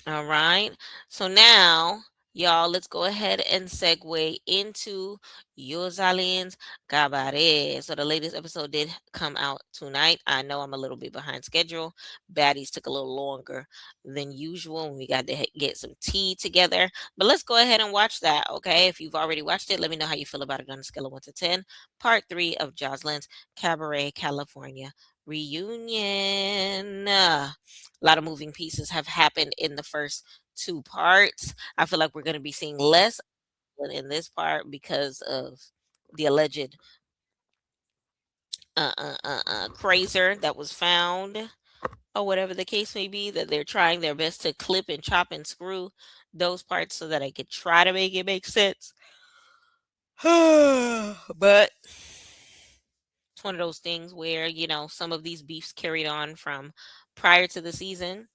All right. So now, y'all, let's go ahead and segue into Yosaline's Cabaret. So the latest episode did come out tonight. I know I'm a little bit behind schedule. Baddies took a little longer than usual. We got to get some tea together. But let's go ahead and watch that, okay? If you've already watched it, let me know how you feel about it on a scale of 1 to 10. Part 3 of Joseline's Cabaret California reunion. A lot of moving pieces have happened in the first two parts. I feel like we're going to be seeing less in this part because of the alleged crazer that was found, or whatever the case may be, that they're trying their best to clip and chop and screw those parts so that I could try to make it make sense. But it's one of those things where, some of these beefs carried on from prior to the season.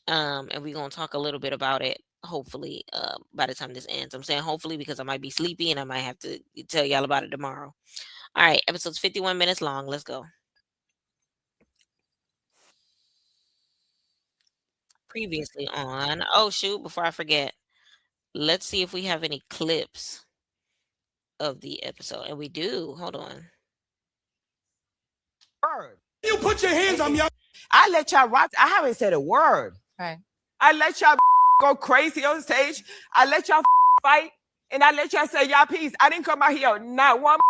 And we're gonna talk a little bit about it. Hopefully, by the time this ends, I'm saying hopefully because I might be sleepy and I might have to tell y'all about it tomorrow. All right, episode's 51 minutes long. Let's go. Previously on. Oh shoot! Before I forget, let's see if we have any clips of the episode, and we do. Hold on. Word. You put your hands on me. I let y'all rock. I haven't said a word. Right. I let y'all go crazy on stage. I let y'all fight, and I let y'all say y'all piece. I didn't come out here not one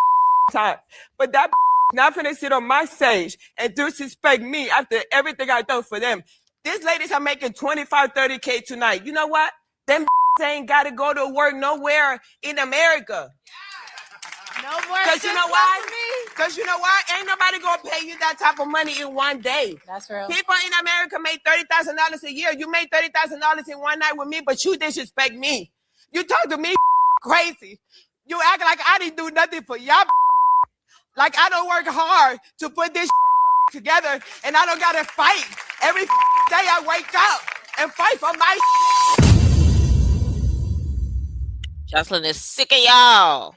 time, but that not finna sit on my stage and disrespect me after everything I done for them. These ladies are making 25, 30K tonight. You know what? Them ain't got to go to work nowhere in America. No more. Because you know why? Because you know why? Ain't nobody going to pay you that type of money in one day. That's real. People in America make $30,000 a year. You made $30,000 in one night with me, but you disrespect me. You talk to me crazy. You act like I didn't do nothing for y'all. Like I don't work hard to put this together, and I don't got to fight. Every day I wake up and fight for my Joseline is sick of y'all.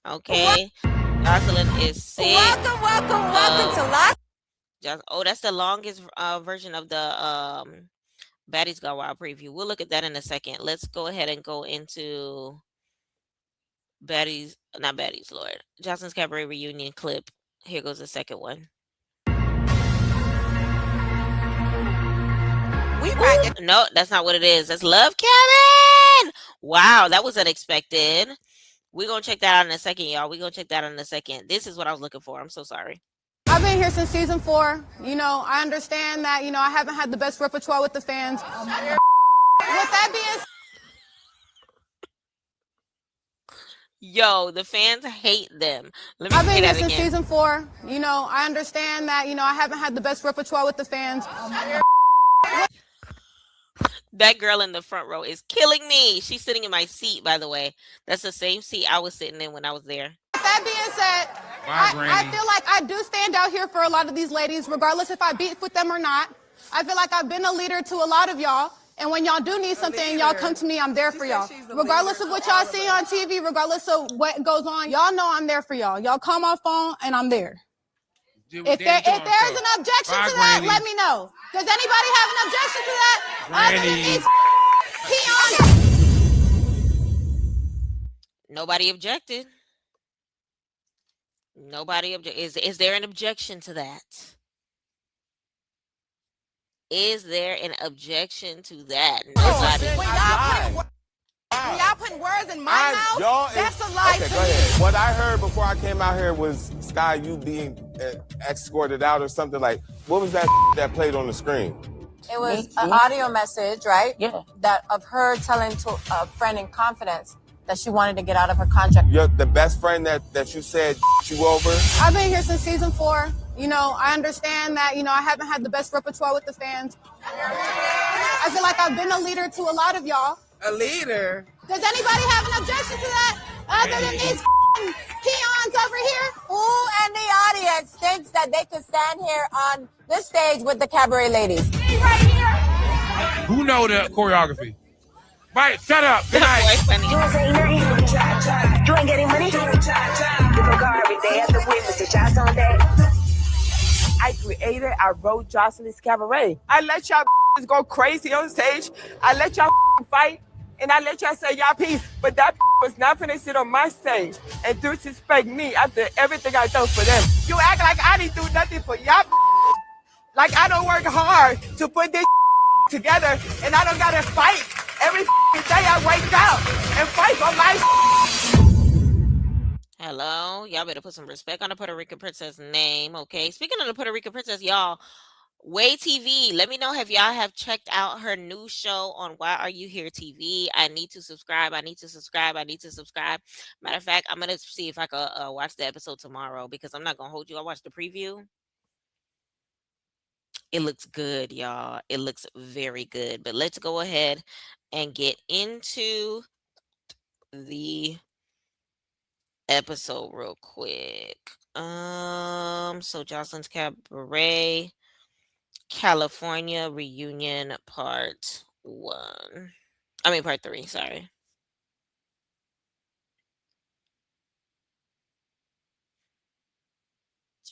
Okay. Joseline is sick. Welcome to Lost. Oh, that's the longest version of the Baddies Got Wild preview. We'll look at that in a second. Let's go ahead and go into not Baddies, Lord. Joseline's Cabaret reunion clip. Here goes the second one. No, that's not what it is. That's Love Kevin. Wow, that was unexpected. We're going to check that out in a second, y'all. We're going to check that out in a second. This is what I was looking for. I'm so sorry. I've been here since season 4. I understand that, I haven't had the best repertoire with the fans. With that being Yo, the fans hate them. Let me I've say been here that since again. season 4. I understand that, I haven't had the best repertoire with the fans. That girl in the front row is killing me. She's sitting in my seat, by the way. That's the same seat I was sitting in when I was there. That being said, I feel like I do stand out here for a lot of these ladies, regardless if I beef with them or not. I feel like I've been a leader to a lot of y'all. And when y'all do need something, y'all come to me, I'm there for y'all. Regardless of what y'all see on TV, regardless of what goes on, y'all know I'm there for y'all. Y'all call my phone and I'm there. If there's an objection to that, let me know. Does anybody have an objection to that? Other than these peons? Nobody objected. Is there an objection to that? Is there an objection to that? Nobody. When y'all putting words in my mouth, that's a lie to go ahead. What I heard before I came out here was, Sky, you being escorted out or something. Like, what was that that played on the screen? It was an audio message, right? Yeah. That of her telling to a friend in confidence that she wanted to get out of her contract. You're the best friend that you said you over? I've been here since season 4. I understand that, I haven't had the best repertoire with the fans. I feel like I've been a leader to a lot of y'all. a leader. Does anybody have an objection to that? Other than these peons over here? Who in the audience thinks that they could stand here on this stage with the Cabaret ladies? Right here. Who know the choreography? Right, shut up. Good night. You ain't saying nothing. You ain't getting money. Different car every day. Have to witness the shots on that. I created, I wrote Joseline's Cabaret. I let y'all go crazy on stage. I let y'all fight. And I let y'all say y'all piece. But that was not finna sit on my stage and disrespect me after everything I done for them. You act like I didn't do nothing for y'all. Like I don't work hard to put this together and I don't gotta fight every day I wake up and fight for my. Hello, y'all better put some respect on the Puerto Rican princess name, okay? Speaking of the Puerto Rican princess, y'all, Way TV. Let me know if y'all have checked out her new show on Why Are You Here TV. I need to subscribe. I need to subscribe. I need to subscribe. Matter of fact, I'm gonna see if I can watch the episode tomorrow because I'm not gonna hold you. I watched the preview. It looks good, y'all. It looks very good. But let's go ahead and get into the episode real quick. So Jocelyn's Cabaret, California reunion part 1. I mean part 3, sorry.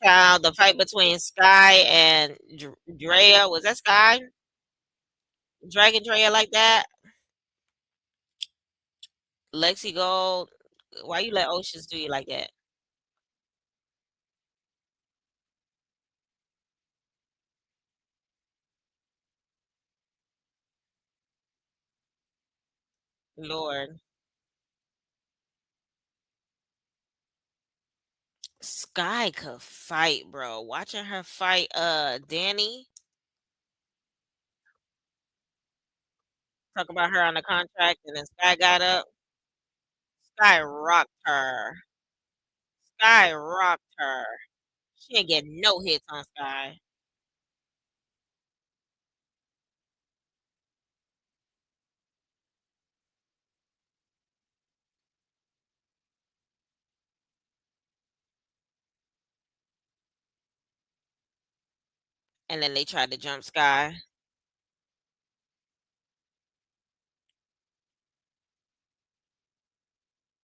Child, the fight between Sky and Drea, was that Sky? Dragon Drea like that? Lexi Gold, why you let Oceans do you like that? Lord. Sky could fight, bro. Watching her fight Danny, talk about her on the contract, and then Sky got up. Sky rocked her. Sky rocked her. She ain't get no hits on Sky. And then they tried to jump Sky.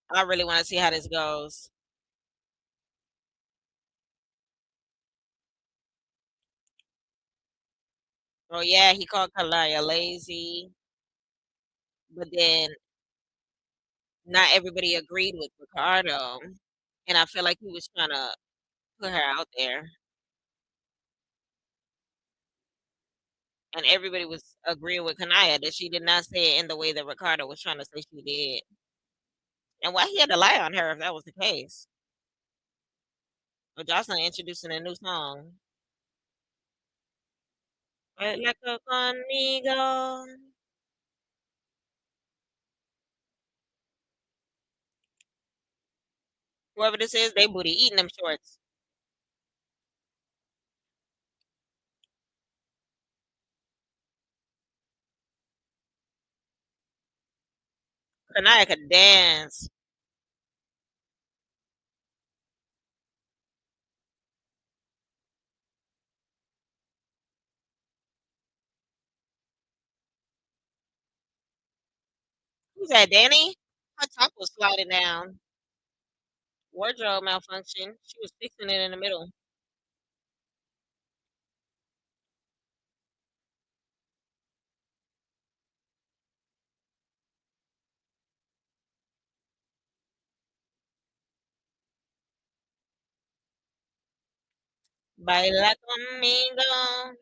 I really want to see how this goes. Oh yeah, he called Kalaya lazy, but then not everybody agreed with Ricardo, and I feel like he was trying to put her out there, and everybody was agreeing with Kanaya that she did not say it in the way that Ricardo was trying to say she did. And why he had to lie on her if that was the case? Or Jocelyn introducing a new song. Baila conmigo. Whoever this is, they booty eating them shorts. Kanaya could dance. Who's that, Danny? Her top was sliding down. Wardrobe malfunction. She was fixing it in the middle. Baila conmigo.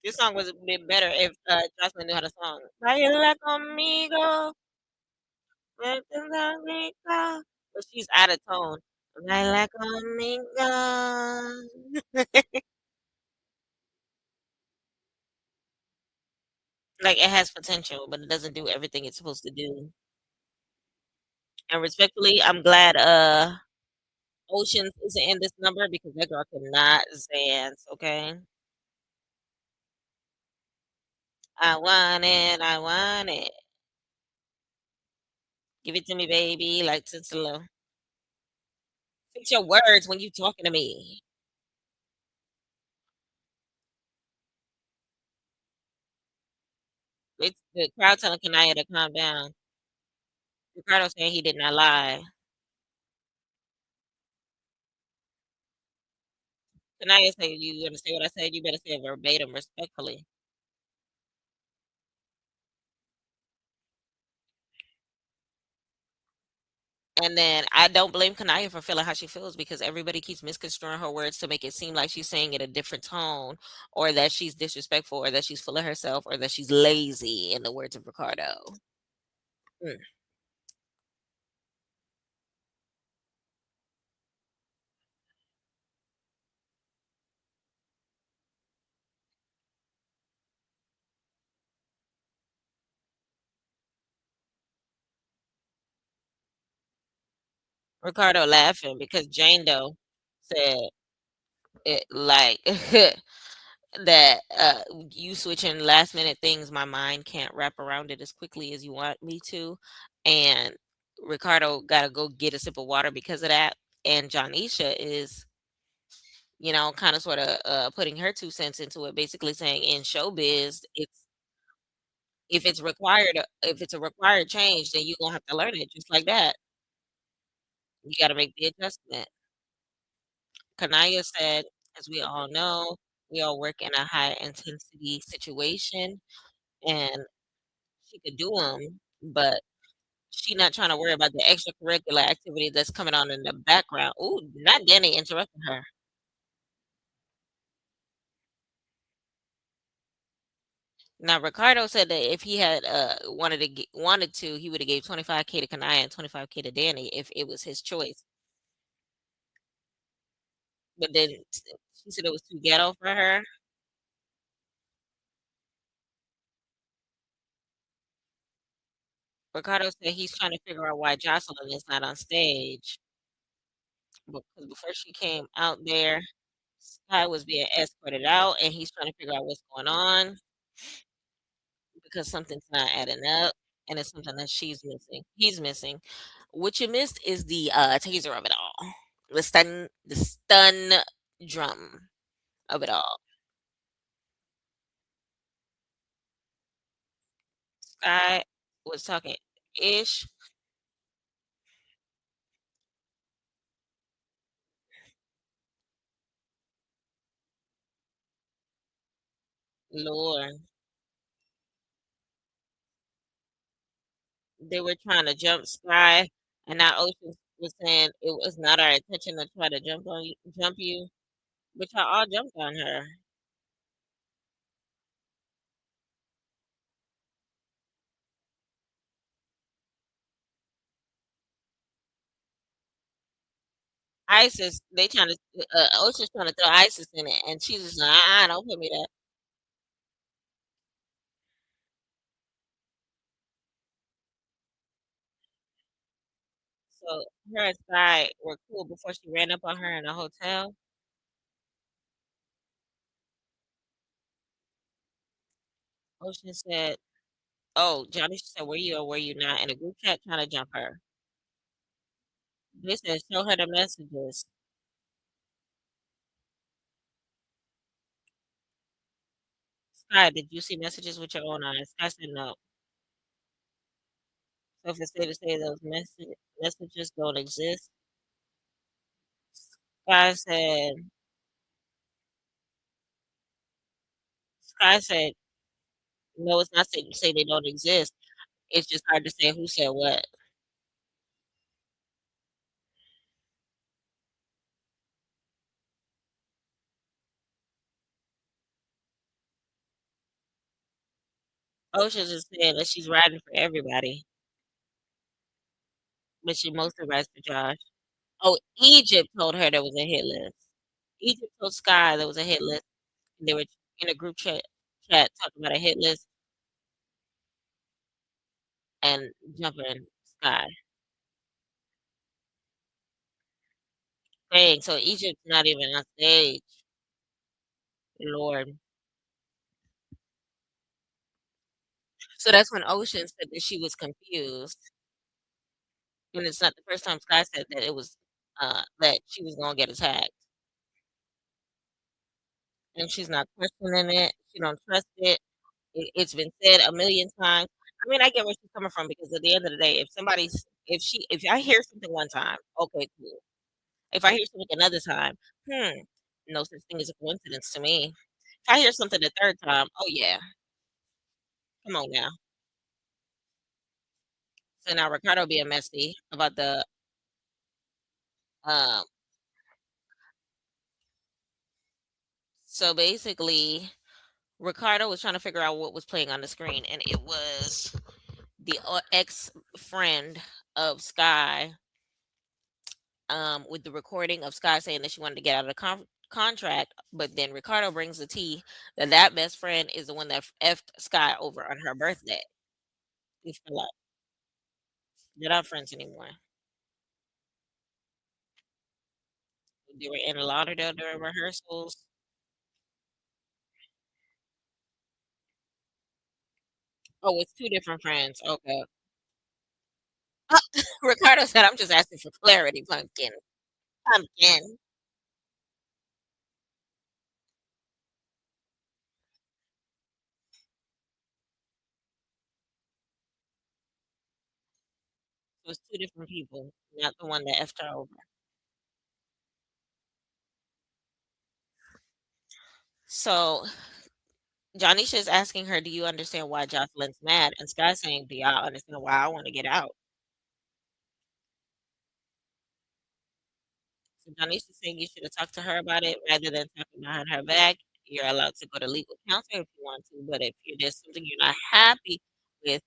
This song was a bit better if Jocelyn knew how to song. Baila conmigo. But she's out of tone. Baila conmigo. Like it has potential, but it doesn't do everything it's supposed to do. And respectfully, I'm glad Oceans isn't in this number because that girl cannot dance, okay? I want it, I want it. Give it to me, baby, like Titselo. Fix your words when you talking to me. It's the crowd telling Kanaya to calm down. Ricardo saying he did not lie. Kanaya said, "You gonna say what I said? You better say it verbatim, respectfully." And then I don't blame Kanaya for feeling how she feels because everybody keeps misconstruing her words to make it seem like she's saying it a different tone, or that she's disrespectful, or that she's full of herself, or that she's lazy. In the words of Ricardo. Mm. Ricardo laughing because Jane Doe said it like that you switching last minute things, my mind can't wrap around it as quickly as you want me to. And Ricardo gotta go get a sip of water because of that. And Jonisha is, kind of sort of putting her 2 cents into it, basically saying in showbiz, it's if it's a required change, then you're gonna have to learn it just like that. You gotta make the adjustment. Kanaya said, as we all know, we all work in a high intensity situation, and she could do them, but she not trying to worry about the extracurricular activity that's coming on in the background. Ooh, not Danny interrupting her. Now Ricardo said that if he had wanted to, he would have gave 25K to Kanaya and 25K to Danny if it was his choice. But then she said it was too ghetto for her. Ricardo said he's trying to figure out why Jocelyn is not on stage. Because before she came out there, Sky was being escorted out, and he's trying to figure out what's going on because something's not adding up, and it's something that she's missing. He's missing. What you missed is the taser of it all, the stun drum of it all. Sky was talking ish. Lord, they were trying to jump Sky, and now Ocean was saying it was not our intention to try to jump you, but y'all all jumped on her. ISIS, they trying to Ocean's trying to throw ISIS in it, and she's just like, don't put me there. So her and Sky were cool before she ran up on her in a hotel. Ocean said, "Oh, Johnny said, were you or were you not?" In a group chat trying to jump her. They said, "Show her the messages." Sky, did you see messages with your own eyes? Sky said no. So if it's safe to say those messages don't exist, Sky said, Sky said, no, it's not safe to say they don't exist. It's just hard to say who said what. Ocean's just saying that she's riding for everybody, but she mostly rides for Josh. Oh, Egypt told her there was a hit list. Egypt told Sky there was a hit list. And they were in a group chat talking about a hit list and jumping Sky. Dang, so Egypt's not even on stage. Lord. So that's when Ocean said that she was confused. And it's not the first time Sky said that it was that she was gonna get attacked. And she's not questioning it. She don't trust it. It's been said a million times. I mean, I get where she's coming from because at the end of the day, if I hear something one time, okay, cool. If I hear something another time, hmm, no such thing as a coincidence to me. If I hear something the third time, oh yeah, come on now. So now Ricardo being messy about the um. So basically, Ricardo was trying to figure out what was playing on the screen, and it was the ex friend of Sky, with the recording of Sky saying that she wanted to get out of the contract, but then Ricardo brings the tea that that best friend is the one that effed Sky over on her birthday. We feel like they're not friends anymore. They were in Lauderdale during rehearsals. Oh, it's two different friends. Okay. Ricardo said, "I'm just asking for clarity, pumpkin, pumpkin." So it's two different people, not the one that effed her over. So Johnny is asking her, "Do you understand why Joseline's mad?" And Sky's saying, "Do y'all understand why I want to get out?" So Johnny's is saying you should have talked to her about it rather than talking behind her back. You're allowed to go to legal counsel if you want to, but if there's something you're not happy with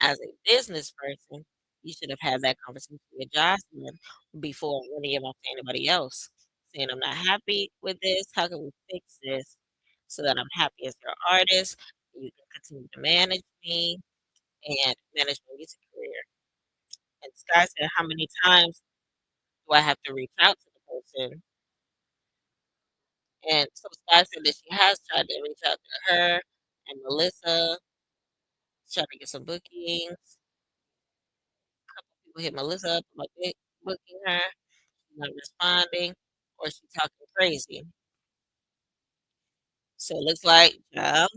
as a business person, you should have had that conversation with Jocelyn before running your mouth to anybody else, saying, "I'm not happy with this. How can we fix this so that I'm happy as your artist? You can continue to manage me and manage my music career." And Sky said, "How many times do I have to reach out to the person?" And so Sky said that she has tried to reach out to her and Melissa, trying to get some bookings. People hit Melissa up about booking her. She's not responding, or she's talking crazy. So it looks like, yeah,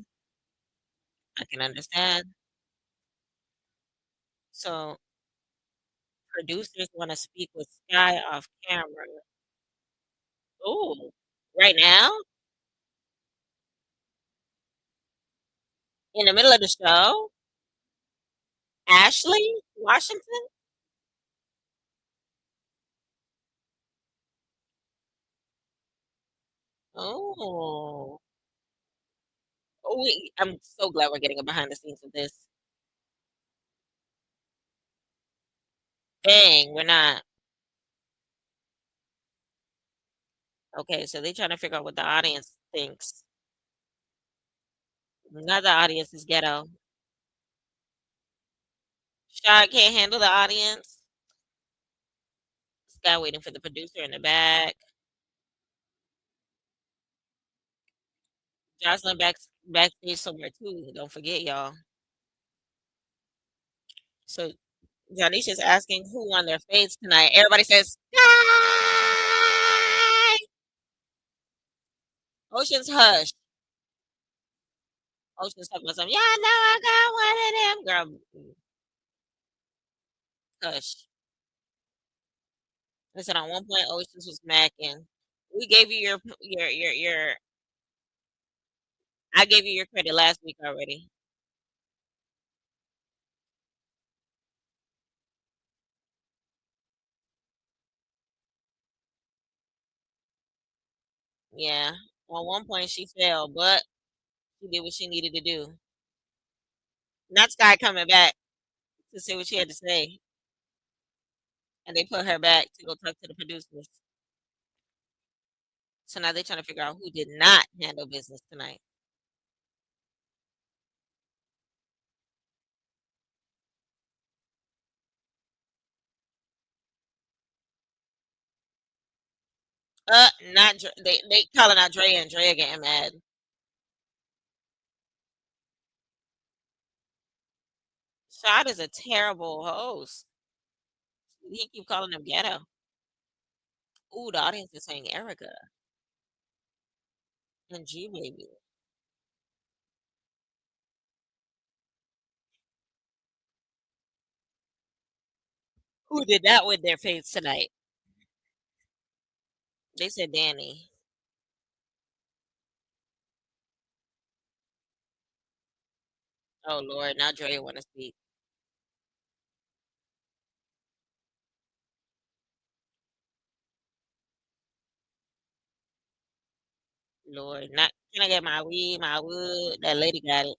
I can understand. So producers want to speak with Sky off camera. Oh, right now? In the middle of the show? Ashley? Washington? Oh. Oh, I'm so glad we're getting a behind the scenes of this. Dang, we're not. Okay, so they trying to figure out what the audience thinks. Now the audience is ghetto. Shot can't handle the audience. This guy waiting for the producer in the back. Jocelyn backstage somewhere too. Don't forget y'all. So Janisha's asking who won their fades tonight. Everybody says Sky. Ocean's hush. Ocean's talking about something. Yeah, I know I got one of them. Girl, hush. Listen, at one point Ocean's was macking. We gave you your I gave you your credit last week already. Yeah. At one point she fell, but she did what she needed to do. Not Sky coming back to say what she had to say. And they put her back to go talk to the producers. So now they're trying to figure out who did not handle business tonight. Not they calling out Dre and Dre getting mad. Shad is a terrible host. He keep calling them ghetto. Ooh, the audience is saying Erica and G baby. Who did that with their face tonight? They said Danny. Oh Lord, now Dre want to speak. Lord, not can I get my weed, my wood? That lady got it.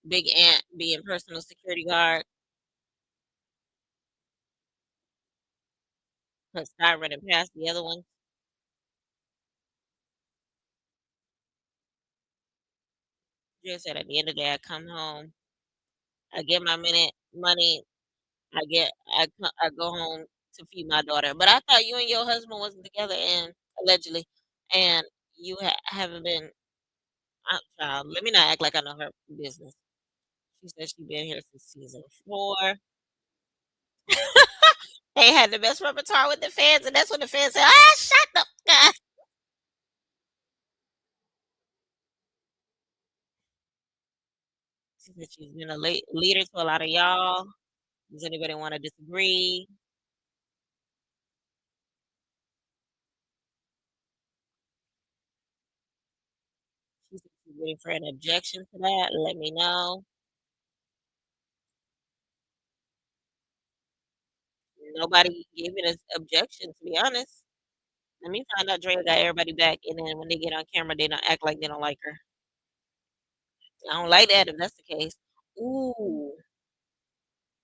Big Aunt being personal security guard. Cause Sky running past the other one. Just said at the end of the day, I come home, I get my minute money, I go home to feed my daughter. But I thought you and your husband wasn't together, and allegedly, and you haven't been. Child, let me not act like I know her business. She said she been here since season 4. They had the best repertoire with the fans, and that's when the fans said, "Ah, shut the." She said she's been a leader to a lot of y'all. Does anybody want to disagree? She said she's waiting for an objection to that. Let me know. Nobody gave it an objection, to be honest. Let me find out Drea got everybody back, and then when they get on camera, they don't act like they don't like her. I don't like that if that's the case. Ooh,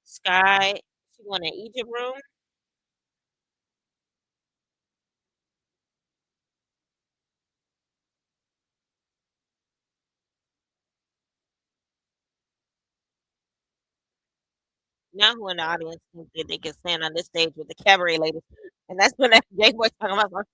Sky, she going to Egypt room. Now who in the audience think that they can stand on this stage with the cabaret ladies? And that's when that gay boy talking about.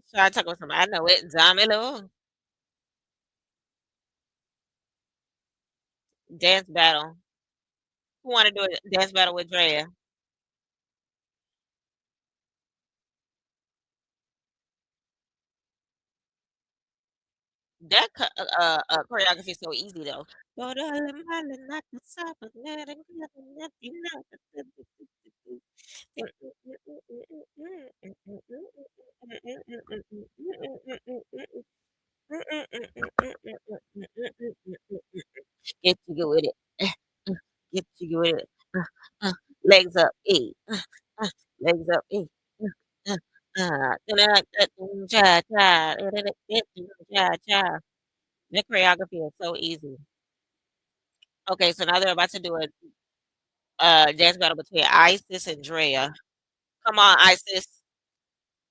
So I talk about something. I know it. Zamilo dance battle. Who want to do a dance battle with Drea? That choreography is so easy though. Get you with it. Get you with it. Legs up, legs up, cha cha, cha cha. The choreography is so easy. Okay, so now they're about to do a dance battle between Isis and Drea. Come on, Isis.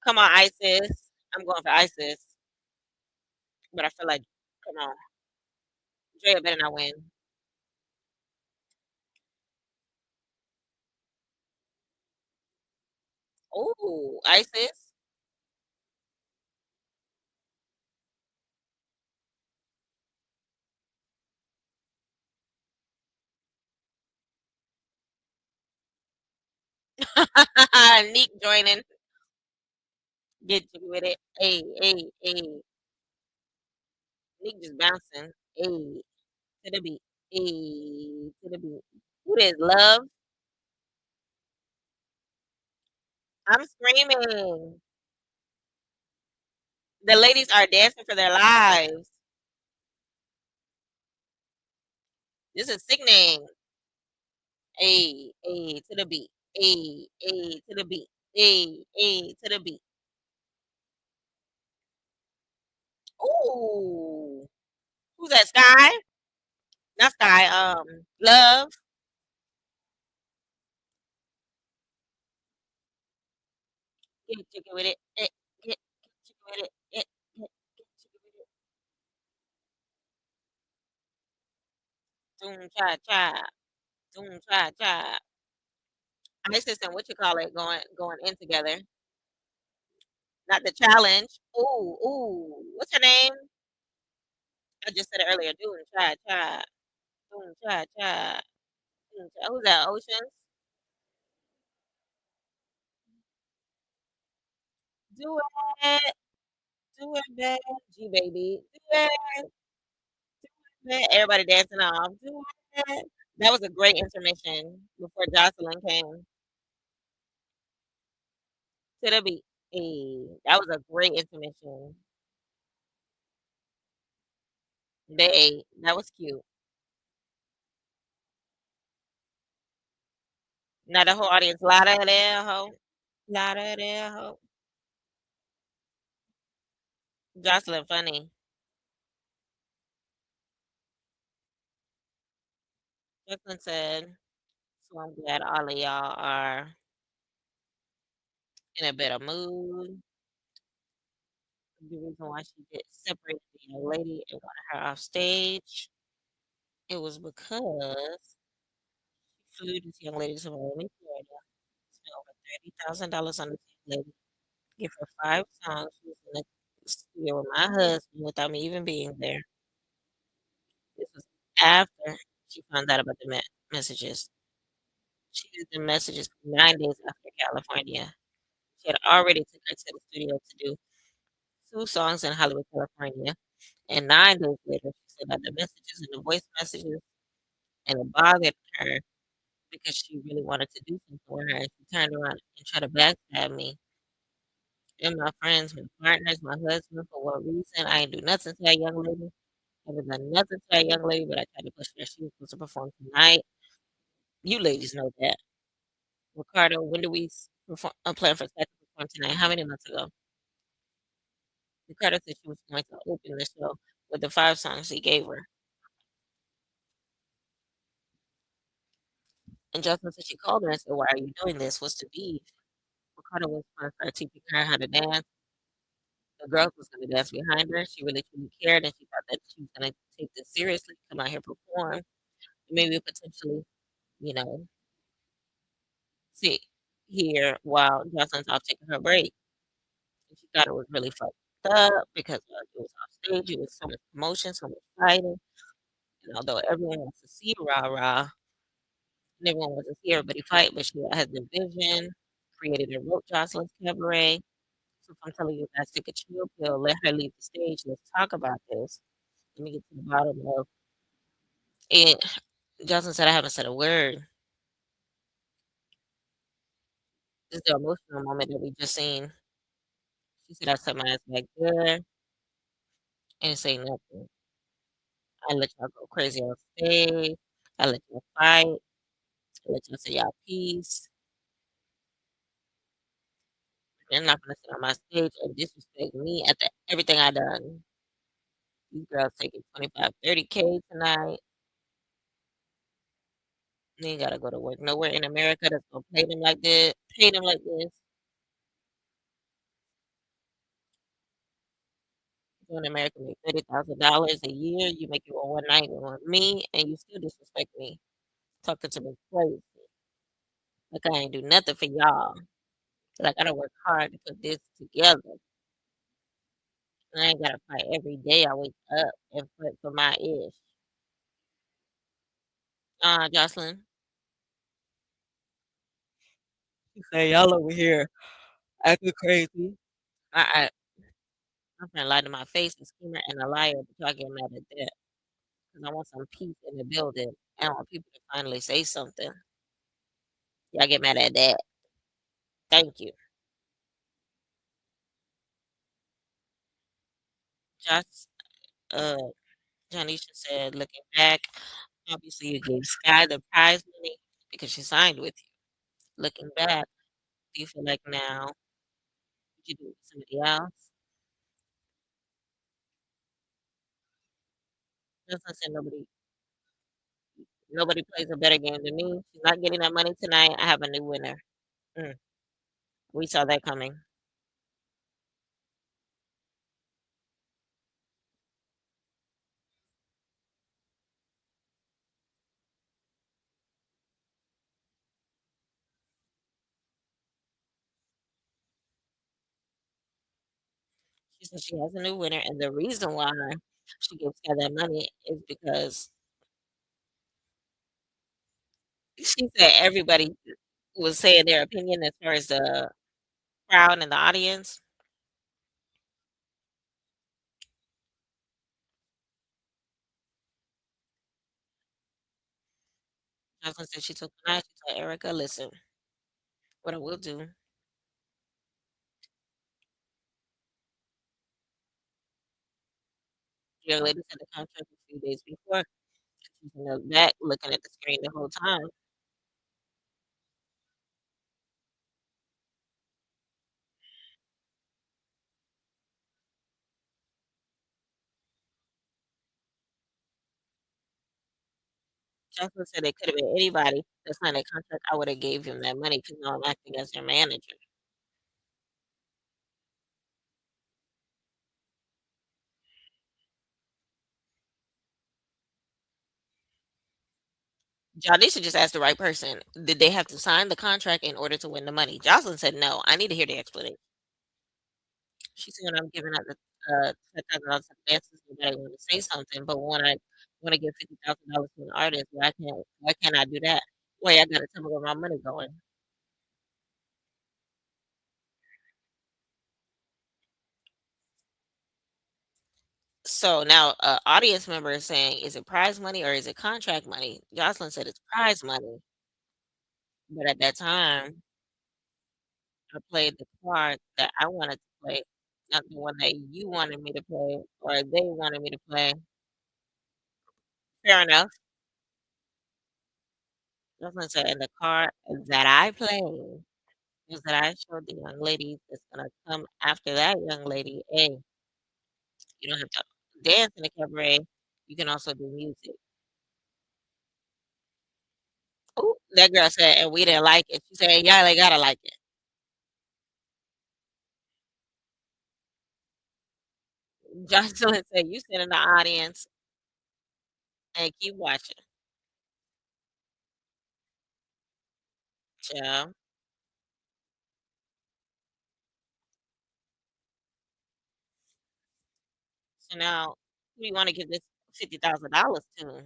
Come on, Isis. I'm going for Isis, but I feel like, come on, Drea better not win. Oh, Isis. Nick joining. Get you with it. Hey, hey, hey. Nick just bouncing. Hey, to the beat. Hey, to the beat. Who this, love? I'm screaming. The ladies are dancing for their lives. This is sickening. A, to the beat. A to the beat. A to the beat. Ooh. Who's that? Sky? Not Sky. Love. Get jiggy with it. Get jiggy with it. Get jiggy with it. Doom cha cha. Doom cha cha. Isis and what you call it going in together. Not the challenge. Ooh, ooh. What's her name? I just said it earlier. Doom cha cha. Boom, cha, cha. Boom, cha. Who's that? Oceans? Do it. Do it, babe. G baby. Do it. Do it. Everybody dancing off. Do it. That was a great intermission before Jocelyn came to the beat. Hey, that was a great intermission. They ate. That was cute. Now the whole audience, louder there, ho. Louder there, ho. Jocelyn funny. Jocelyn said, so I'm glad all of y'all are in a better mood. The reason why she get separated from the young lady and wanted her off stage, it was because she flew this young lady to Miami, Florida, spent over $30,000 on this young lady, give her 5 songs. She was in the studio with my husband without me even being there. This was after she found out about the messages. She did the messages 9 days after California. She had already took her to the studio to do 2 songs in Hollywood, California. And 9 days later, she sent out the messages and the voice messages, and it bothered her because she really wanted to do something with her. And she turned around and tried to backstab me and my friends, my partners, my husband. For what reason? I ain't do nothing to that young lady. I haven't done nothing to that young lady, but I tried to push her. She was supposed to perform tonight. You ladies know that. Ricardo, when do we perform, plan for Seth to perform tonight? How many months ago? Ricardo said she was going to open the show with the 5 songs he gave her. And Justin said she called her and said, "Why are you doing this? What's the beef?" Ricardo was going to start teaching her how to dance. The girls was going to dance behind her. She really truly cared, and she thought that she was going to take this seriously, come out here perform, and maybe potentially, you know, sit here while Jocelyn's off taking her break. And she thought it was really fucked up because it was off stage. It was so much emotion, so much fighting. And although everyone wants to see rah rah, and everyone wants to see everybody fight, but she has the vision, created and wrote Jocelyn's Cabaret. So if I'm telling you guys, take a chill pill, let her leave the stage. Let's talk about this. Let me get to the bottom of it. Jocelyn said I haven't said a word. This is the emotional moment that we just seen. She said I set my ass back there and say nothing. I let y'all go crazy on stage. I let y'all fight. I let y'all say y'all peace. You're not gonna sit on my stage and disrespect me after everything I done. These girls taking 25, 30K tonight. They ain't gotta go to work nowhere in America that's gonna pay them like this. Pay them like this. You in America make $30,000 a year. You make it on one night on me, and you still disrespect me, talking to me crazy. Like I ain't do nothing for y'all. Like I gotta work hard to put this together. And I ain't gotta fight every day. I wake up and fight for my ish. Jocelyn. You say y'all over here acting crazy. I I'm finna lie to my face, a schemer and a liar, but y'all get mad at that. Because I want some peace in the building. I want people to finally say something. Y'all get mad at that. Thank you. Josh, uh, Janisha said, looking back, obviously you gave Sky the prize money because she signed with you. Looking back, do you feel like now you do it with somebody else? Justin said nobody plays a better game than me. She's not getting that money tonight. I have a new winner. Mm, we saw that coming. She said she has a new winner, and the reason why she gives Sky that money is because She said everybody was saying their opinion as far as the crowd and the audience. Jocelyn said she took the night. She told Erica, "Listen, what I will do." The young lady said the contract a few days before. She's in the back looking at the screen the whole time. Jocelyn said it could have been anybody that signed a contract. I would have gave him that money because now I'm acting as their manager. Y'all, they should just ask the right person. Did they have to sign the contract in order to win the money? Jocelyn said no. I need to hear the explanation. She said when I'm giving out the $10,000 to dancers, nobody want to say something, but when I want to give $50,000 to an artist, why can't I do that? Why I gotta tell me where my money going? So now, audience member is saying, is it prize money or is it contract money? Jocelyn said it's prize money, but at that time, I played the card that I wanted to play, not the one that you wanted me to play or they wanted me to play. Fair enough. Jocelyn said, and the card that I played is that I showed the young lady that's gonna come after that young lady, hey, you don't have to dance in the cabaret. You can also do music. Oh, that girl said, and we didn't like it. She said, "Y'all ain't gotta like it." Jocelyn said, "You sit in the audience and keep watching." Child. So now, who you want to give this $50,000 to?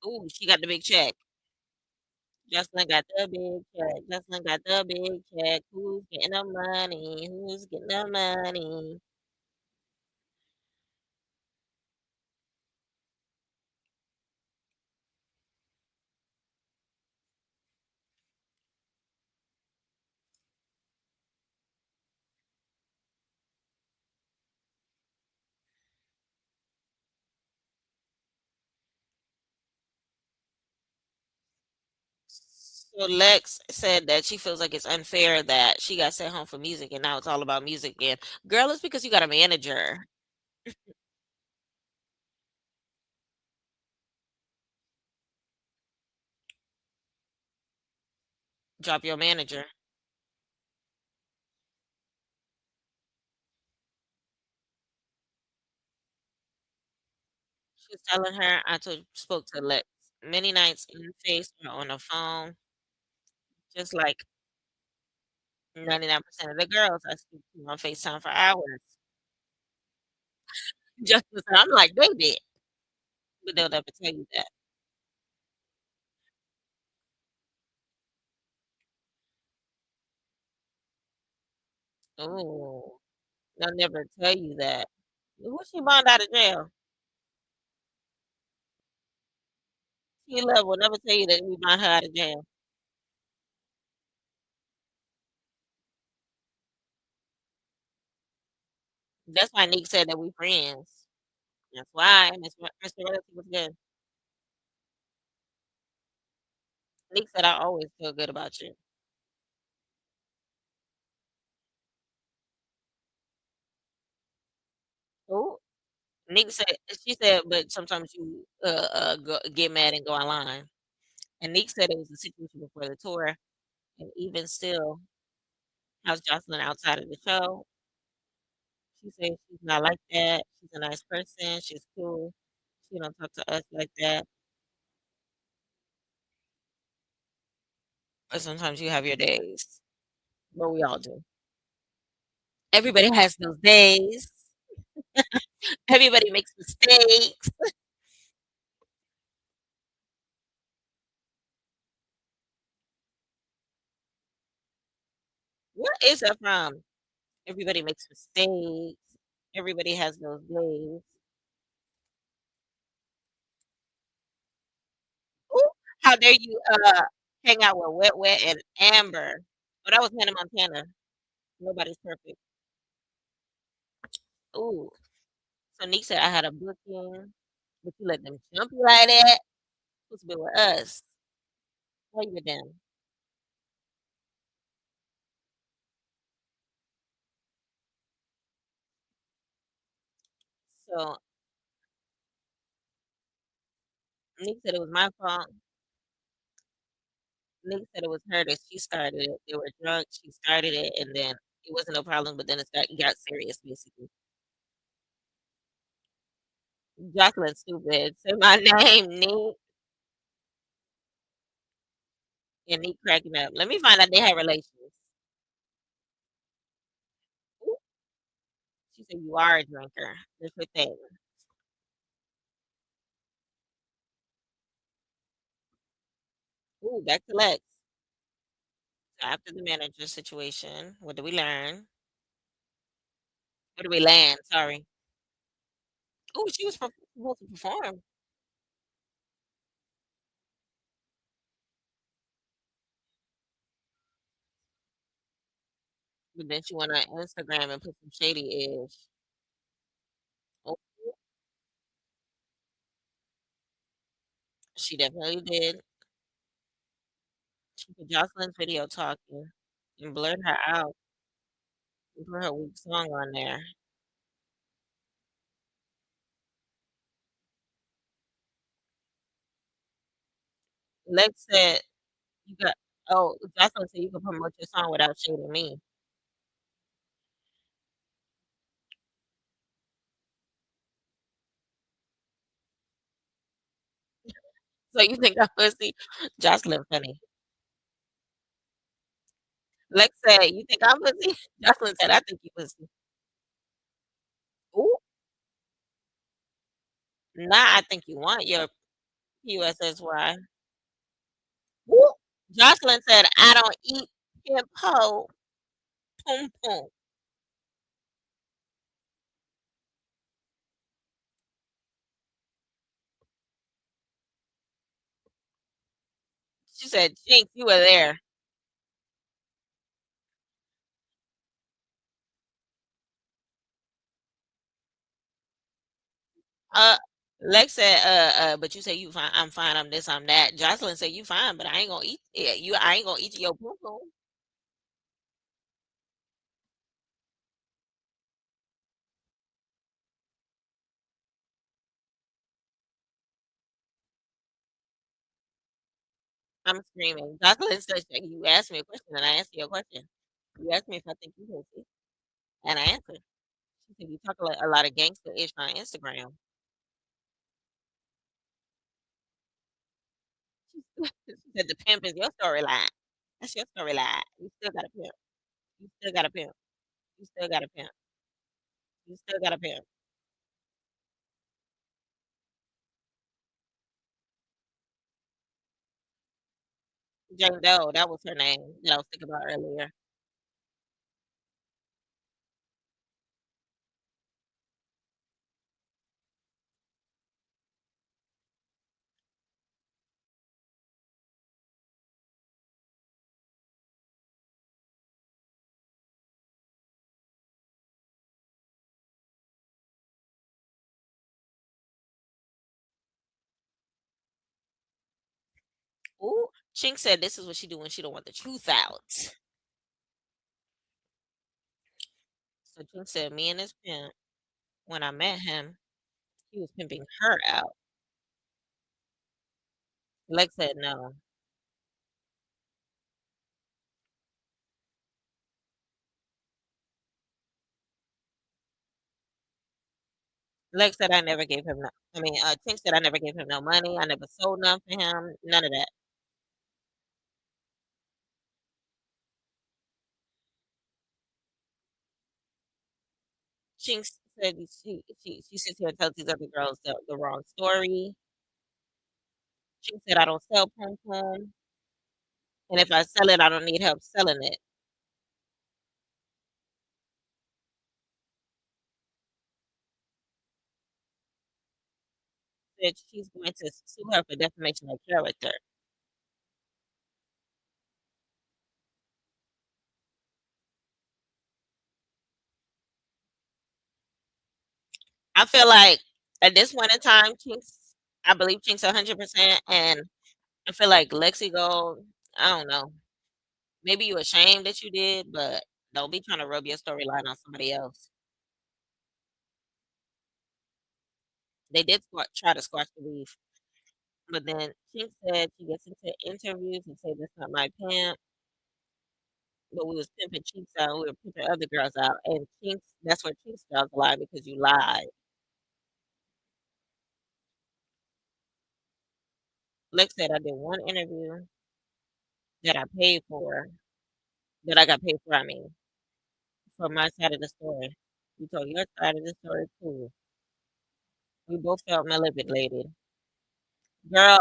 Ooh, she got the big check. Jocelyn got the big check. Jocelyn got the big check. Who's getting the money? Who's getting the money? So Lex said that she feels like it's unfair that she got sent home for music and now it's all about music again. Girl, it's because you got a manager. Drop your manager. She's telling her, spoke to Lex many nights in the face or on the phone, just like 99% of the girls I speak to on FaceTime for hours. Just I'm like, baby, but they'll never tell you that. Oh, they'll never tell you that. Who she bond out of jail? She love will never tell you that we bond her out of jail. That's why Nick said that we friends. That's why Mr. Relative was good. Nick said I always feel good about you. Who? Nick said she said, but sometimes you get mad and go online. And Nick said it was a situation before the tour, and even still, how's Jocelyn outside of the show? She says she's not like that. She's a nice person. She's cool. She don't talk to us like that. But sometimes you have your days. But we all do. Everybody has those days. Everybody makes mistakes. What is that from? Everybody makes mistakes. Everybody has those days. Ooh, how dare you hang out with Wet Wet and Amber? Oh, that was Hannah Montana. Nobody's perfect. Ooh. So Nick said I had a booking, but you let them jump you like that. Supposed to be with us. Why you with them? So Nick said it was my fault. Nick said it was her that she started it. They were drunk. She started it, and then it wasn't no problem. But then it got serious, basically. Jacqueline stupid. Say my name, Nick, and Nick cracking up. Let me find out they had relations. Ooh, she said you are a drinker. That's her thing. Ooh, back to Lex. So after the manager situation, what do we learn? What do we land? Sorry. Ooh, she was supposed to perform, but then she went on Instagram and put some shady ish. Oh, she definitely did. She put Jocelyn's video talking and blurred her out and put her weak song on there. Lex said you got oh, Jocelyn said you can promote your song without shading me. So you think I'm pussy? Jocelyn funny. Lex said, "You think I'm pussy?" Jocelyn said, "I think you pussy." Ooh, now I think you want your USSY. Ooh, Jocelyn said, "I don't eat hip ho pum pum." She said, "Jinx, you were there." Uh, Lex said, but you say you fine. I'm fine. I'm this. I'm that. Jocelyn said you fine, but I ain't gonna eat. Yeah, you. I ain't gonna eat your pum pum. I'm screaming. Jocelyn said, "You asked me a question, and I answered your question. You asked me if I think you pussy, and I answered." She said, "You talk a lot of gangster ish on Instagram." She said, "The pimp is your storyline. That's your storyline. You still got a pimp. You still got a pimp. You still got a pimp. You still got a pimp." Jane Doe, that was her name that I was thinking about earlier. Ooh, Chink said this is what she do when she don't want the truth out. So Chink said, me and this pimp, when I met him, he was pimping her out. Lex said no. Lex said I never gave him no. I mean, Chink said I never gave him no money. I never sold none for him. None of that. Chink said she sits here and tells these other girls the wrong story. Chink said I don't sell pom pom, and if I sell it, I don't need help selling it. said she's going to sue her for defamation of character. I feel like at this point in time, Chinks, I believe Chinks 100%, and I feel like Lexi Gold, I don't know. Maybe you ashamed that you did, but don't be trying to rub your storyline on somebody else. They did try to squash the beef, but then Chinks said she gets into interviews and say that's not my pimp, but we was pimping Chinks out, we were pimping other girls out, and Chinks, that's where Chinks draws the line because you lied. Lex said I did one interview that I paid for, that I got paid for, I mean, for my side of the story. You told your side of the story too. We both felt manipulated. Girl,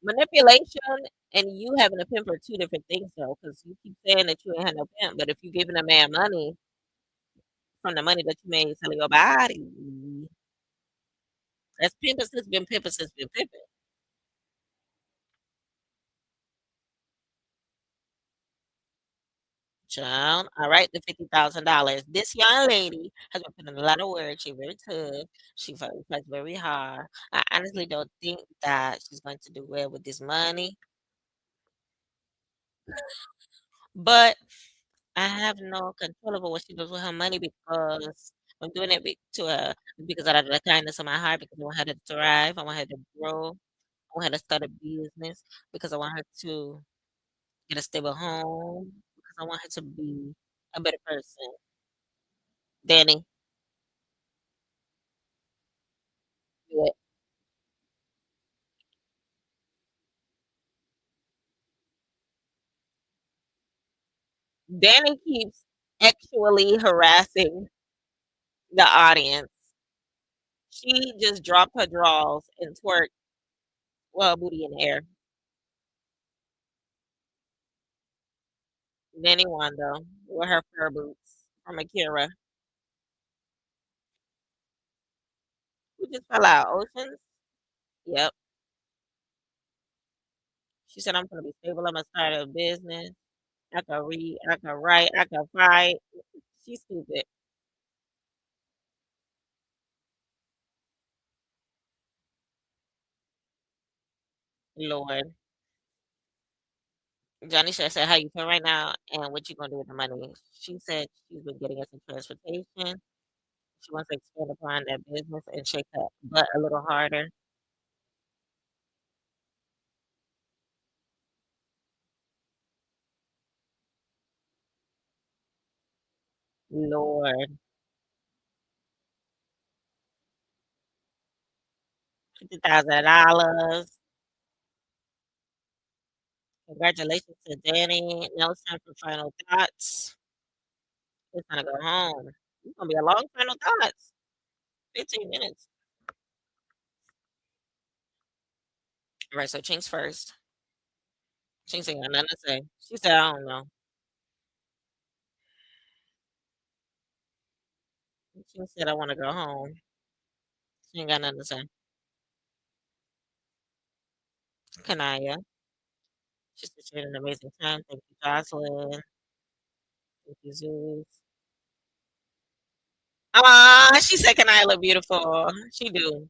manipulation and you having a pimp are two different things though, because you keep saying that you ain't had no pimp, but if you giving a man money from the money that you made selling your body, that's pimping since been pimping since been pimping. Child, all right, the $50,000. This young lady has been putting a lot of work. She's very tough. She fights very hard. I honestly don't think that she's going to do well with this money, but I have no control over what she does with her money because I'm doing it to her because out of the kindness of my heart, because I want her to thrive, I want her to grow, I want her to start a business, because I want her to get a stable home, because I want her to be a better person. Danny, do it. Danny keeps actually harassing the audience. She just dropped her drawers and twerked, well, booty in the air. Danny won though with her fur boots from Akira. Who just fell out? Oceans? Yep. She said, I'm gonna be stable. I'm gonna start a business. I can read, I can write, I can fight. She's stupid. Lord. Johnny should said, how you feel right now and what you gonna do with the money. She said she's been getting us some transportation. She wants to expand upon that business and shake her butt a little harder. Lord. $50,000. Congratulations to Danny. Now it's time for final thoughts. It's gonna go home. It's gonna be a long final thoughts. 15 minutes. All right, so Chinks first. Chinks ain't got nothing to say. She said, I don't know. She said, I want to go home. She ain't got nothing to say. Kanaya. She said she had an amazing time. Thank you, Jocelyn. Thank you, Zeus. She said Kanaya look beautiful. She do.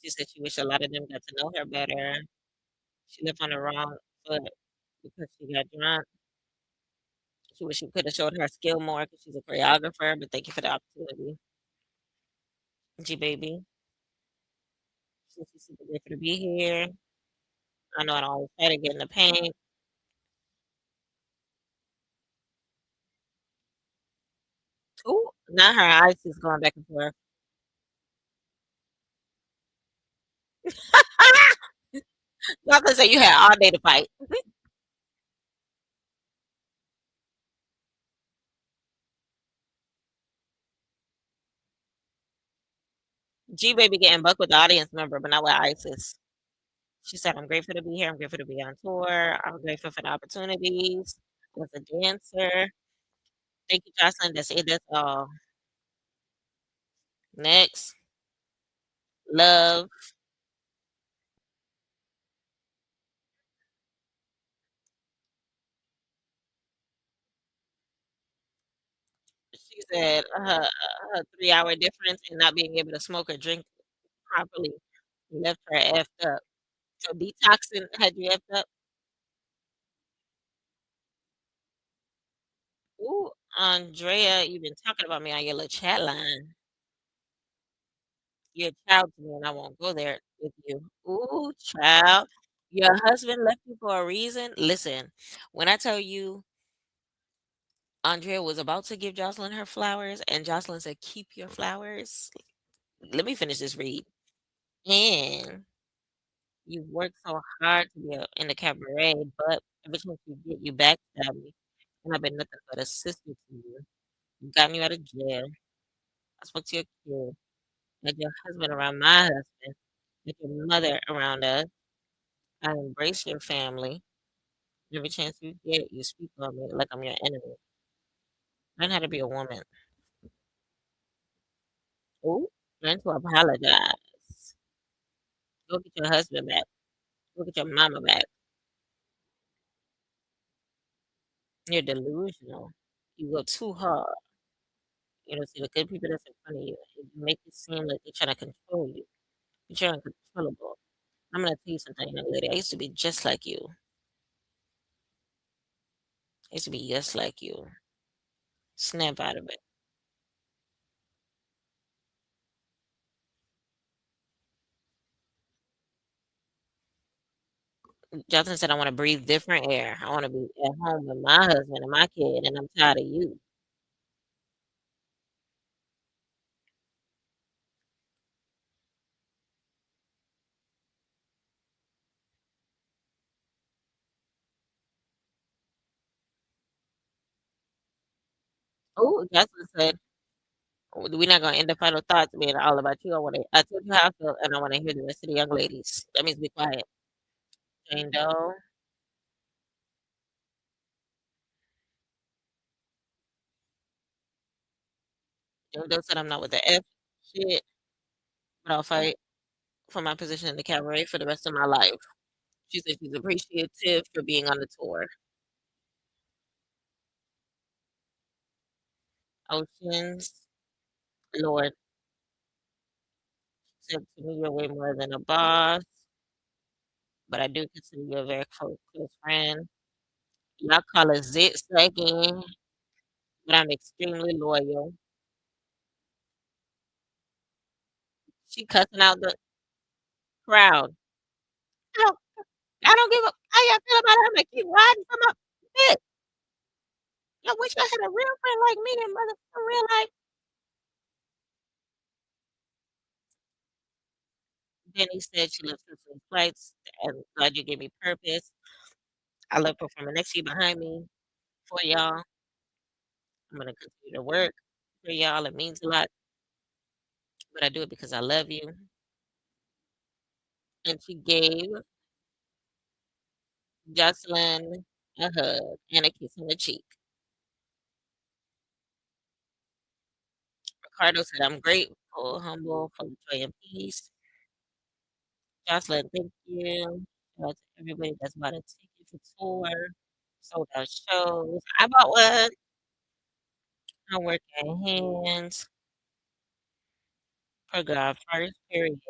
She said she wish a lot of them got to know her better. She left on the wrong foot because she got drunk. She wish she could have showed her skill more because she's a choreographer, but thank you for the opportunity. G baby. She's super grateful to be here. I know I don't always try to get in the paint. Ooh, not her eyes is going back and forth. Not gonna say you had all day to fight. G baby getting buck with the audience member, but not with Isis. She said, "I'm grateful to be here. I'm grateful to be on tour. I'm grateful for the opportunities as a dancer." Thank you, Jocelyn. That's it. That's all. Next, love. She said her 3 hour difference in not being able to smoke or drink properly left her effed up. So detoxing had you effed up. Ooh, Andrea, you've been talking about me on your little chat line. You're a child to me, and I won't go there with you. Ooh, child. Your husband left you for a reason. Listen, when I tell you Andrea was about to give Jocelyn her flowers, and Jocelyn said, "Keep your flowers." Let me finish this read. And you've worked so hard to be in the cabaret, but ever since you get you backstab me, and I've been nothing but a sister to you. I've gotten you out of jail. I spoke to your kid, had your husband around my husband, had your mother around us. I embrace your family. Every chance you get, you speak on me like I'm your enemy. Learn how to be a woman. Ooh, learn to apologize. Go get your husband back. Go get your mama back. You're delusional. You go too hard. You don't see the good people that's in front of you. You make it seem like they're trying to control you, but you're uncontrollable. I'm gonna tell you something, young lady. I used to be just like you. I used to be just like you. Snap out of it. Jonathan said, "I want to breathe different air. I want to be at home with my husband and my kid, and I'm tired of you." Oh, Jocelyn said, "We're not gonna end the final thoughts being all about you. I want to. I told you how I feel, and I want to hear the rest of the young ladies. That means be quiet." Jane Doe. Jane Doe said, "I'm not with the F shit, but I'll fight for my position in the cabaret for the rest of my life." She said she's appreciative for being on the tour. Oceans, Lord said to me, "You're way more than a boss, but I do consider you a very close friend. Y'all call it zigzagging, but I'm extremely loyal." She cussing out the crowd. I don't, I don't give a how y'all feel about her. I'm gonna keep riding for my bitch. I wish I had a real friend like me in mother for real life. Jenny said she loves listening flights and glad you gave me purpose. I love performing next to you behind me for y'all. I'm gonna continue to work for y'all. It means a lot, but I do it because I love you. And she gave Jocelyn a hug and a kiss on the cheek. Ricardo said, "I'm grateful, humble, full of joy and peace." Jocelyn, thank you. Shout out to everybody that's bought a ticket for tour, sold out shows. I bought one. I work at hands. For God first, period.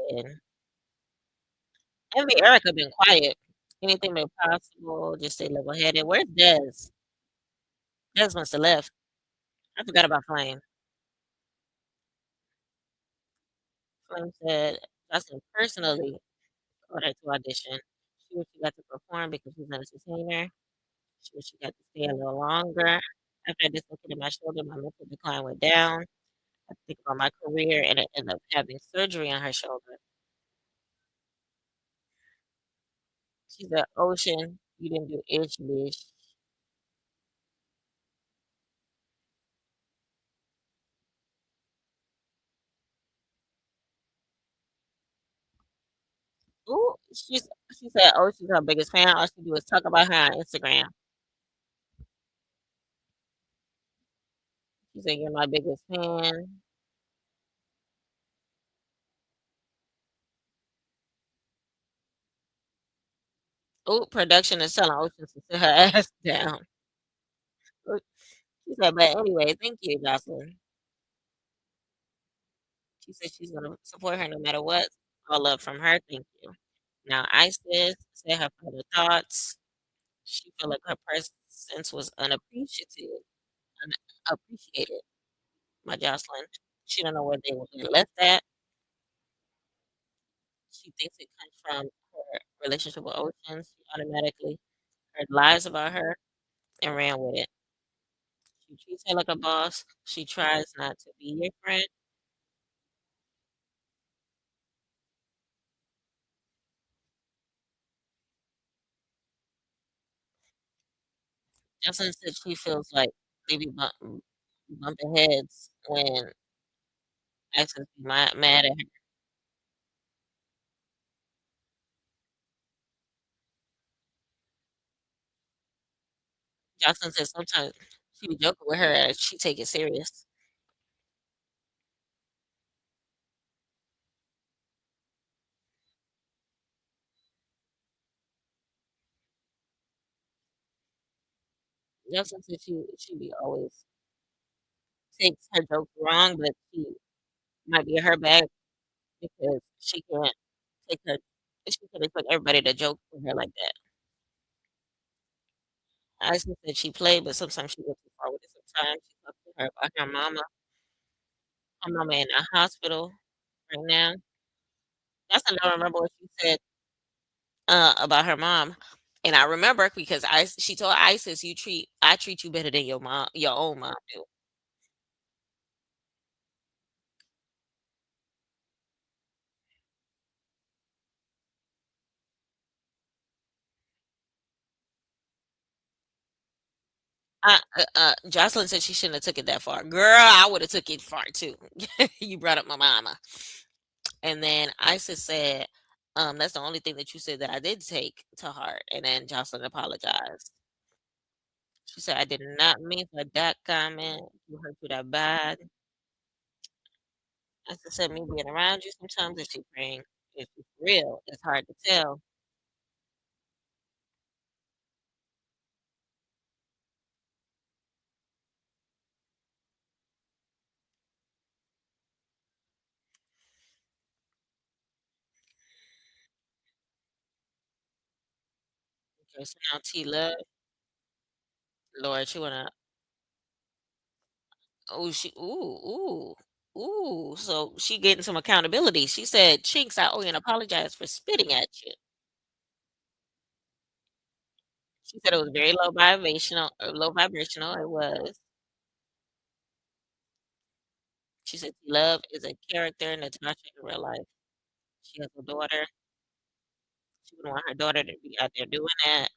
Envy Erica been quiet. Anything been possible, just stay level headed. Where's Des? Des must have left. I forgot about Flame. Flame said Justin personally called her to audition. She wish she got to perform because she's an entertainer. She wish she got to stay a little longer. After I dislocated my shoulder, my mental decline went down. I think about my career and I ended up having surgery on her shoulder. She's an ocean. You didn't do ish, bitch. Ooh, she said, "Oh, she's her biggest fan. All she do is talk about her on Instagram." She said, "You're my biggest fan." Ooh, production is telling Ocean to sit her ass down. Ooh, she said, "But anyway, thank you, Jocelyn." She said she's gonna support her no matter what. All love from her. Thank you. Now, Isis said her final thoughts. She felt like her presence was unappreciated. Unappreciated by Jocelyn. She don't know where they were left at. She thinks it comes from her relationship with Ocean. She automatically heard lies about her and ran with it. She treats her like a boss. She tries not to be your friend. Jocelyn said she feels like they be bumping heads when Isis be mad at her. Jocelyn said sometimes she be joking with her and she take it serious. Jocelyn said she be always takes her jokes wrong, but she might be her bag because she can't take her. She can't expect everybody to joke with her like that. Isis said she played, but sometimes she goes too far with it. Sometimes she talks to her about her mama in the hospital right now. That's I don't remember what she said about her mom. And I remember because she told Isis, I treat you better than your own mom do." Jocelyn said she shouldn't have took it that far. Girl, I would have took it far too. You brought up my mama. And then Isis said, that's the only thing that you said that I did take to heart. And then Jocelyn apologized. She said, I did not mean for that comment to hurt you that bad. Isis said, me being around you sometimes is she praying. If it's real, it's hard to tell. Okay, so now T Love, Lord, she wanna oh she so she getting some accountability. She said, Chinks, I owe you an apologize for spitting at you. She said it was very low vibrational. It was. She said Love is a character in Natasha in real life. She has a daughter. She wouldn't want her daughter to be out there doing that.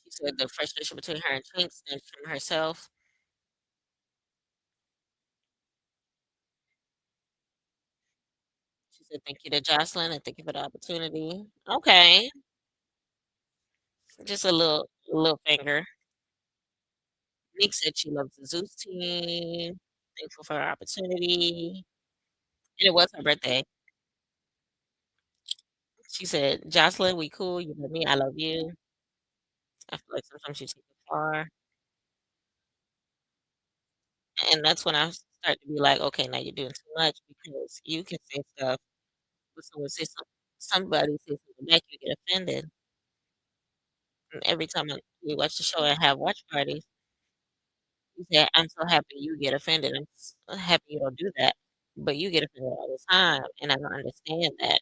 She said the frustration between her and Chinks stems from herself. She said, thank you to Jocelyn and thank you for the opportunity. Okay. Just a little finger. Nick said she loves the Zeus team. Thankful for her opportunity. And it was her birthday. She said, Jocelyn, we cool. You love me. I love you. I feel like sometimes you take it far. And that's when I start to be like, okay, now you're doing too much because you can say stuff, but somebody says something back, you get offended. And every time we watch the show and have watch parties, you say, I'm so happy you get offended. I'm happy you don't do that. But you get offended all the time. And I don't understand that.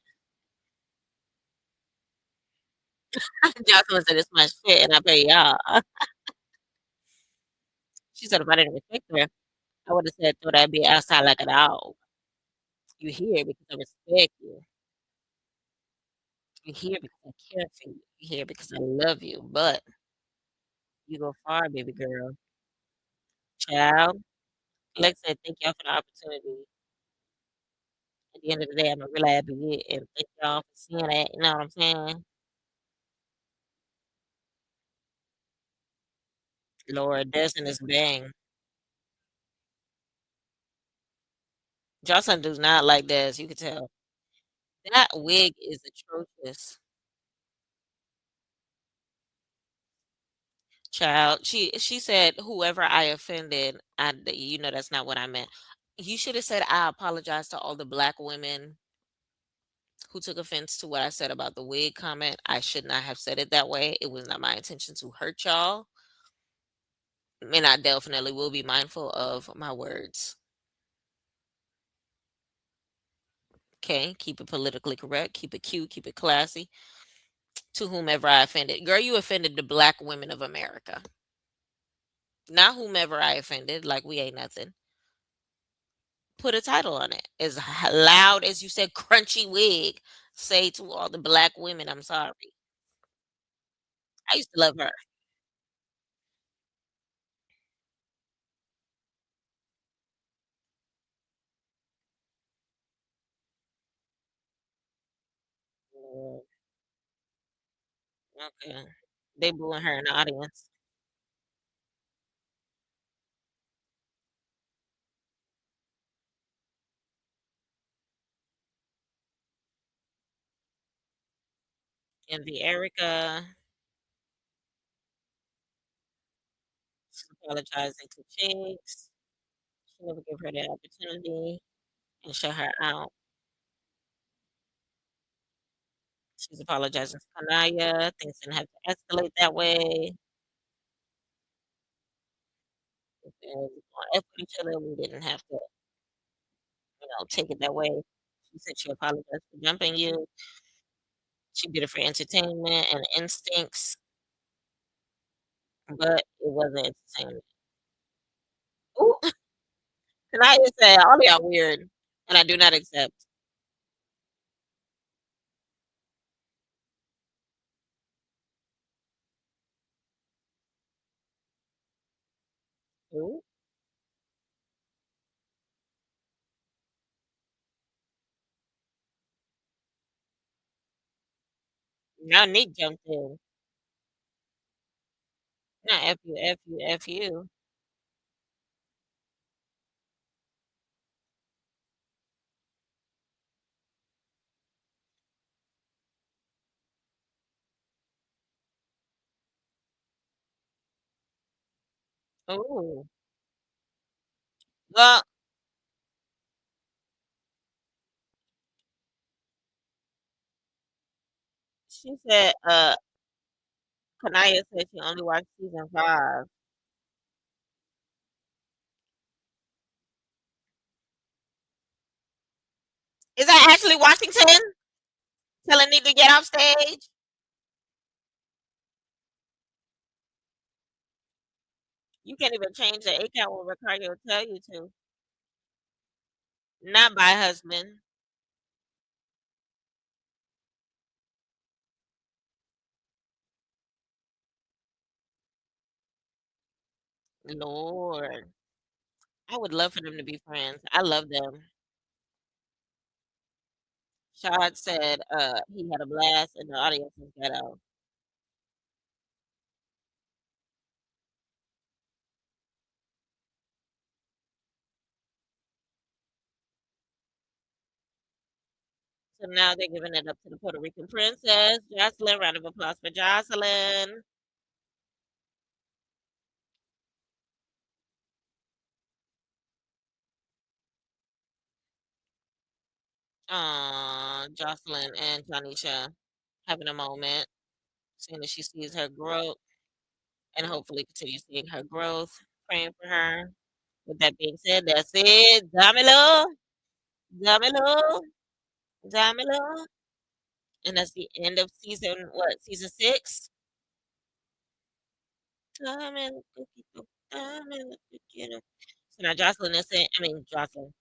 Jocelyn said it's my shit and I pay y'all. She said if I didn't respect her, I would have said throw that be outside like a dog. You here because I respect you. You here because I care for you. You here because I love you. But you go far, baby girl. Child. Like I said, thank y'all for the opportunity. At the end of the day, I'm a really happy with and thank y'all for seeing that. You know what I'm saying? Lord, Destin is bang. Jocelyn does not like Des. You can tell. That wig is atrocious. Child, she said, "Whoever I offended, that's not what I meant." You should have said, "I apologize to all the black women who took offense to what I said about the wig comment. I should not have said it that way. It was not my intention to hurt y'all, and I definitely will be mindful of my words." Okay, keep it politically correct, keep it cute, keep it classy. To whomever I offended, girl, you offended the black women of America, not whomever I offended. Like we ain't nothing. Put a title on it. As loud as you said, crunchy wig. Say to all the black women, I'm sorry. I used to love her. Mm, okay. They booing her in the audience. Envy Erica. She's apologizing to Chicks. She never gave her the opportunity and shut her out. She's apologizing to Kanaya. Things didn't have to escalate that way. If they was gonna F with each other, we didn't have to, take it that way. She said she apologized for jumping you. She did it for entertainment and instincts, but it wasn't entertainment. Ooh, Kanaya said, "All y'all weird, and I do not accept." Ooh, now Nick jumped in. Not F you, F you, F you. Ooh. Well, she said, Kanaya said she only watched season 5. Is that Ashley Washington telling Nick to get off stage? You can't even change the account when Ricardo tell you to. Not my husband. Lord. I would love for them to be friends. I love them. Shad said he had a blast and the audience was ghetto. So now they're giving it up to the Puerto Rican princess, Jocelyn. Round of applause for Jocelyn. Jocelyn and Janisha having a moment, seeing that she sees her growth and hopefully continue seeing her growth. Praying for her. With that being said, that's it. Damelo, Damelo, Damelo. And that's the end of season, what, season 6? Damelo, Damelo, so now Jocelyn is saying, I mean, Jocelyn,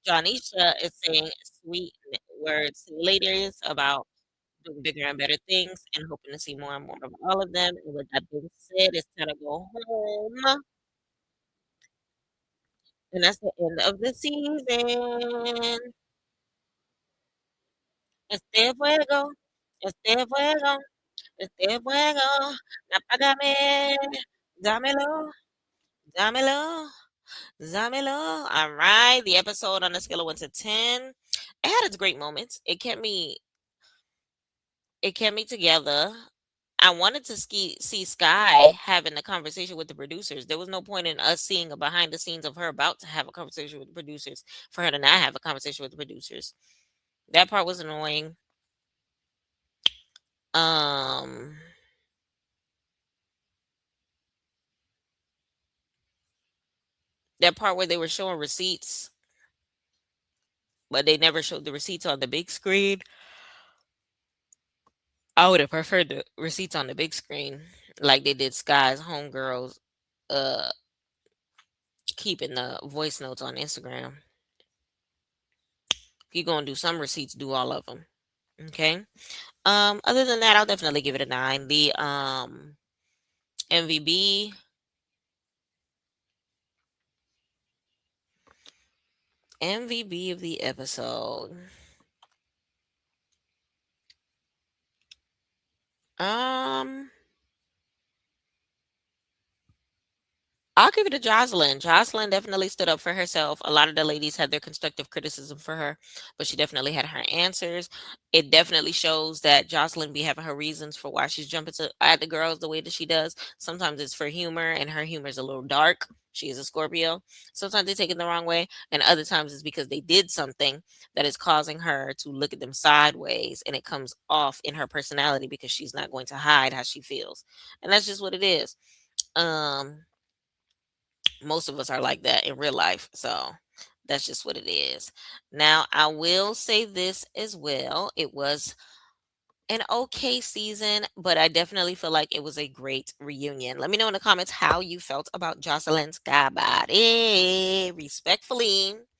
Jonisha is saying sweet words to the ladies about doing bigger and better things and hoping to see more and more of all of them. And with that being said, it's time to go home. And that's the end of the season. Este fuego, este fuego, este fuego. Apágame. Dámelo, dámelo, dámelo. All right. The episode on a scale of 1 to 10. It had its great moments. It kept me together. I wanted to see Sky having a conversation with the producers. There was no point in us seeing a behind the scenes of her about to have a conversation with the producers for her to not have a conversation with the producers. That part was annoying. Um, that part where they were showing receipts, but they never showed the receipts on the big screen. I would have preferred the receipts on the big screen, like they did Sky's homegirls, uh, keeping the voice notes on Instagram. If you're gonna do some receipts, do all of them. Okay. Other than that, I'll definitely give it a 9. The MVB MVB of the episode. Um, I'll give it to Jocelyn. Jocelyn definitely stood up for herself. A lot of the ladies had their constructive criticism for her, but she definitely had her answers. It definitely shows that Jocelyn be having her reasons for why she's jumping at the girls the way that she does. Sometimes it's for humor, and her humor is a little dark. She is a Scorpio. Sometimes they take it the wrong way, and other times it's because they did something that is causing her to look at them sideways, and it comes off in her personality because she's not going to hide how she feels, and that's just what it is. Um, most of us are like that in real life. So that's just what it is. Now, I will say this as well. It was an okay season, but I definitely feel like it was a great reunion. Let me know in the comments how you felt about Jocelyn's Cabaret. Respectfully.